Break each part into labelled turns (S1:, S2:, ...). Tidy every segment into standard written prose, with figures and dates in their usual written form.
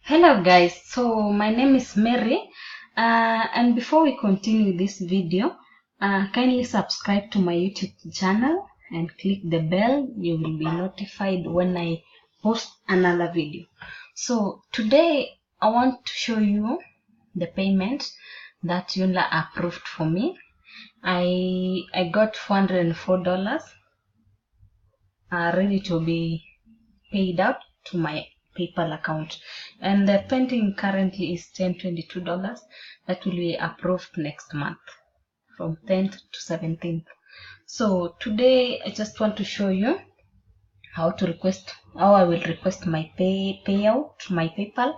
S1: Hello guys, so my name is Mary, and before we continue this video, kindly subscribe to my YouTube channel and click the bell. You will be notified when I post another video. So today I want to show you the payment that Yoonla approved for me. I got $404 ready to be paid out to my PayPal account, and the pending currently is $1022 that will be approved next month from 10th to 17th. So today I just want to show you how I will request my payout to my PayPal,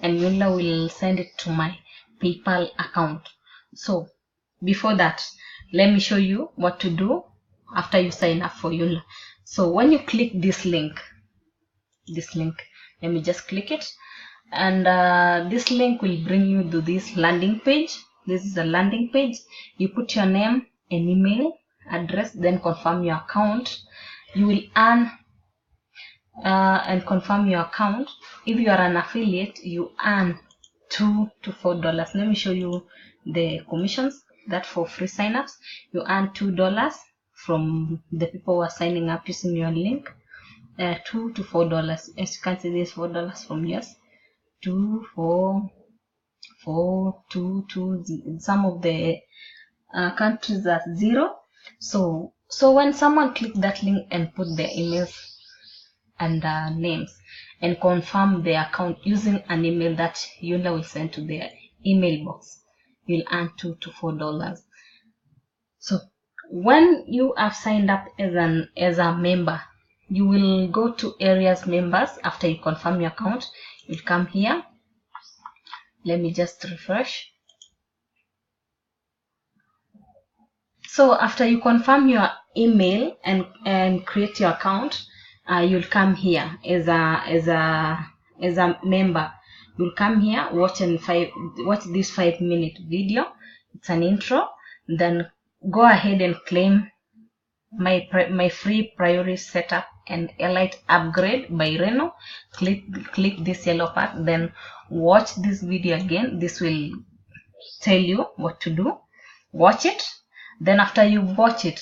S1: and Yoonla will send it to my PayPal account. So before that, let me show you what to do after you sign up for Yoonla. So when you click this link, let me just click it, and this link will bring you to this landing page. This is a landing page. You put your name and email address, then confirm your account. You will earn and confirm your account. If you are an affiliate, you earn $2 to $4. Let me show you the commissions. That for free signups, you earn $2 from the people who are signing up using your link. $2 to $4. As you can see, there's $4 from yours. 2, 4, 4, 2, 2. Some of the countries are 0. So when someone click that link and put their emails and names and confirm their account using an email that Yoonla will send to their email box, you'll earn $2 to $4. So when you have signed up as a member, you will go to areas members. After you confirm your account, you'll come here. Let me just refresh. So after you confirm your email and create your account, you'll come here as a member. You'll come here, watch this 5-minute video. It's an intro. Then go ahead and claim my free priority setup and elite upgrade by Reno. Click this yellow part, then watch this video again. This will tell you what to do. Watch it. Then after you watch it,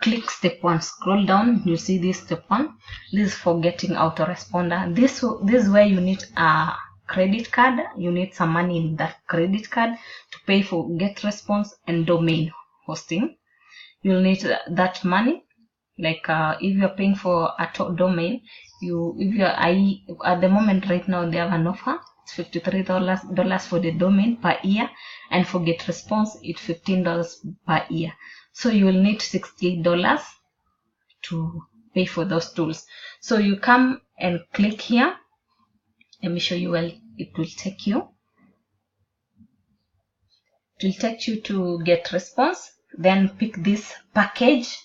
S1: click step 1. Scroll down, you see this step 1. This is for getting autoresponder. This is where you need a credit card. You need some money in that credit card to pay for get response and domain hosting. You'll need that money. Like if you're paying for a domain, at the moment right now they have an offer. It's $53 for the domain per year, and for get response it's $15 per year. So you will need $68 to pay for those tools. So you come and click here. Let me show you where it will take you. It will take you to get response. Then pick this package,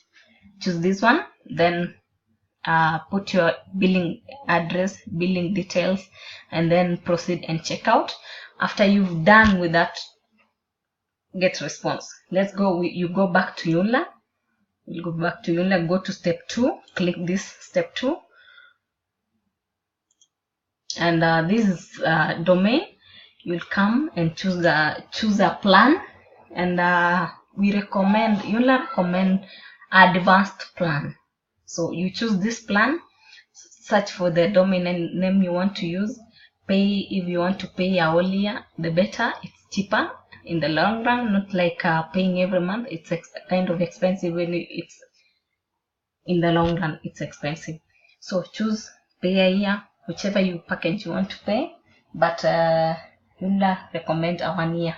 S1: choose this one, then put your billing address, billing details, and then proceed and check out. After you've done with that get response, you go back to Yoonla. We'll go back to Yoonla, go to step 2, click this step 2, and this is domain. You'll come and choose a plan, and Yoonla recommend advanced plan. So you choose this plan, search for the domain name you want to use, pay. If you want to pay earlier, the better. It's cheaper in the long run, not like paying every month. It's kind of expensive when it's in the long run. It's expensive. So choose pay a year, whichever package you want to pay, but Yoonla recommend a 1 year.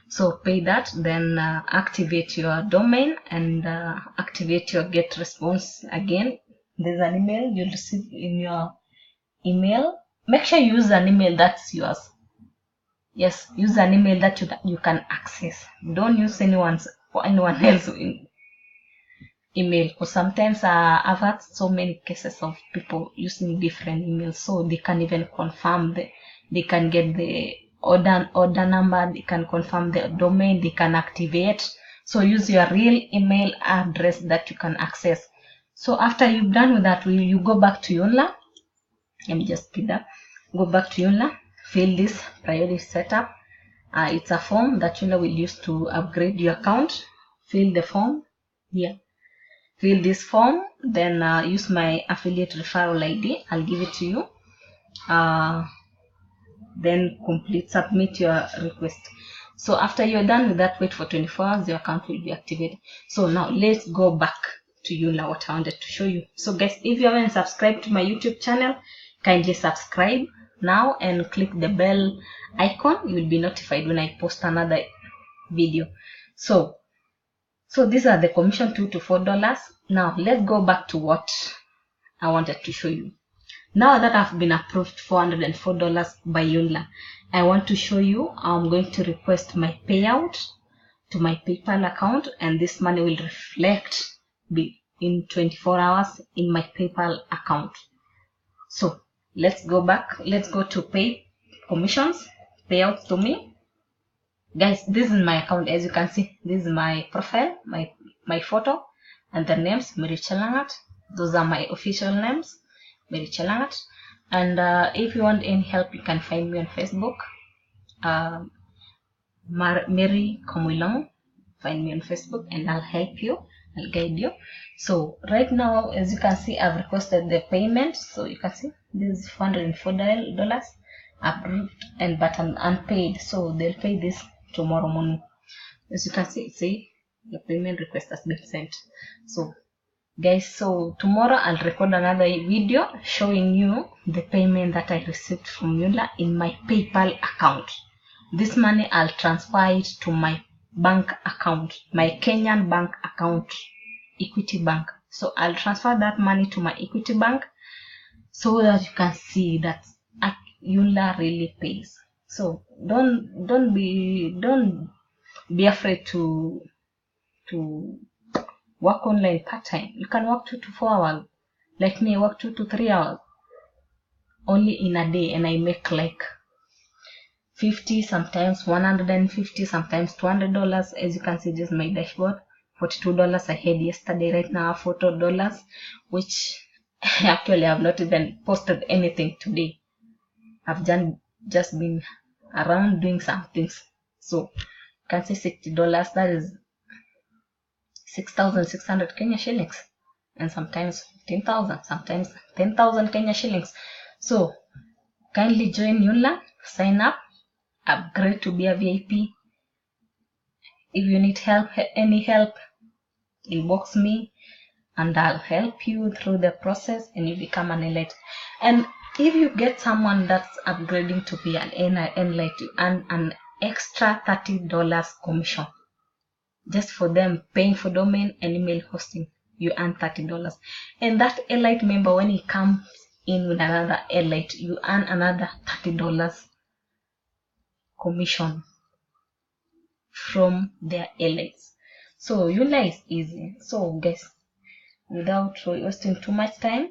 S1: So pay that, then activate your domain and activate your get response again. There's an email you'll receive in your email. Make sure you use an email that's yours. Yes, use an email that you can access. Don't use anyone else's email, because sometimes I've had so many cases of people using different emails, so they can even confirm they can get the order number, they can confirm the domain, they can activate. So use your real email address that you can access. So after you've done with that, you go back to Yoonla. Let me just speed up. go back to Yoonla, fill this priority setup. It's a form that Yoonla will use to upgrade your account. Fill the form here. Fill this form, then use my affiliate referral ID. I'll give it to you. Then submit your request. So after you're done with that, wait for 24 hours, your account will be activated. So now let's go back to Yoonla, what I wanted to show you. So guys, if you haven't subscribed to my YouTube channel, kindly subscribe now and click the bell icon. You will be notified when I post another video. So these are the commission, $2 to $4. Now let's go back to what I wanted to show you. Now that I've been approved $404 by Yoonla, I want to show you I'm going to request my payout to my PayPal account, and this money will reflect in 24 hours in my PayPal account. So let's go back. Let's go to pay commissions, payouts to me. Guys, this is my account. As you can see, this is my profile, my photo, and the names, Mary Chelangat. Those are my official names, Mary Chelangat. And if you want any help, you can find me on Facebook, Mary Komuilong. Find me on Facebook and I'll help you, I'll guide you. So right now, as you can see, I've requested the payment. So you can see this is $404 approved, and but I'm unpaid, so they'll pay this tomorrow morning. As you can see the payment request has been sent. So guys, so tomorrow I'll record another video showing you the payment that I received from Yoonla in my PayPal account. This money I'll transfer it to my bank account, my Kenyan bank account, Equity Bank. So I'll transfer that money to my Equity Bank so that you can see that Yoonla really pays. So don't be afraid to work online part-time. You can work 2 to 4 hours. Like me, I work 2 to 3 hours only in a day, and I make like 50, sometimes 150, sometimes $200. As you can see, this is my dashboard. $42 I had yesterday. Right now $40, which actually I've not even posted anything today. I've just been around doing some things. So you can see $60, that is 6,600 Kenya shillings, and sometimes 15,000, sometimes 10,000 Kenya shillings. So kindly join Yoonla, sign up, upgrade to be a VIP. If you need help, any help, inbox me and I'll help you through the process and you become an elite. And if you get someone that's upgrading to be an elite, you earn an extra $30 commission. Just for them paying for domain and email hosting, you earn $30. And that elite member, when he comes in with another elite, you earn another $30 commission from their elites. So Yoonla is easy. So guys, without wasting too much time,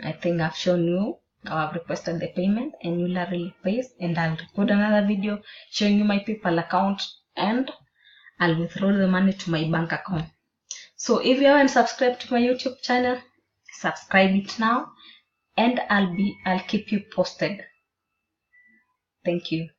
S1: I think I've shown you how I've requested the payment and Yoonla really pays, and I'll record another video showing you my PayPal account and I'll withdraw the money to my bank account. So if you haven't subscribed to my YouTube channel, subscribe it now, and I'll keep you posted. Thank you.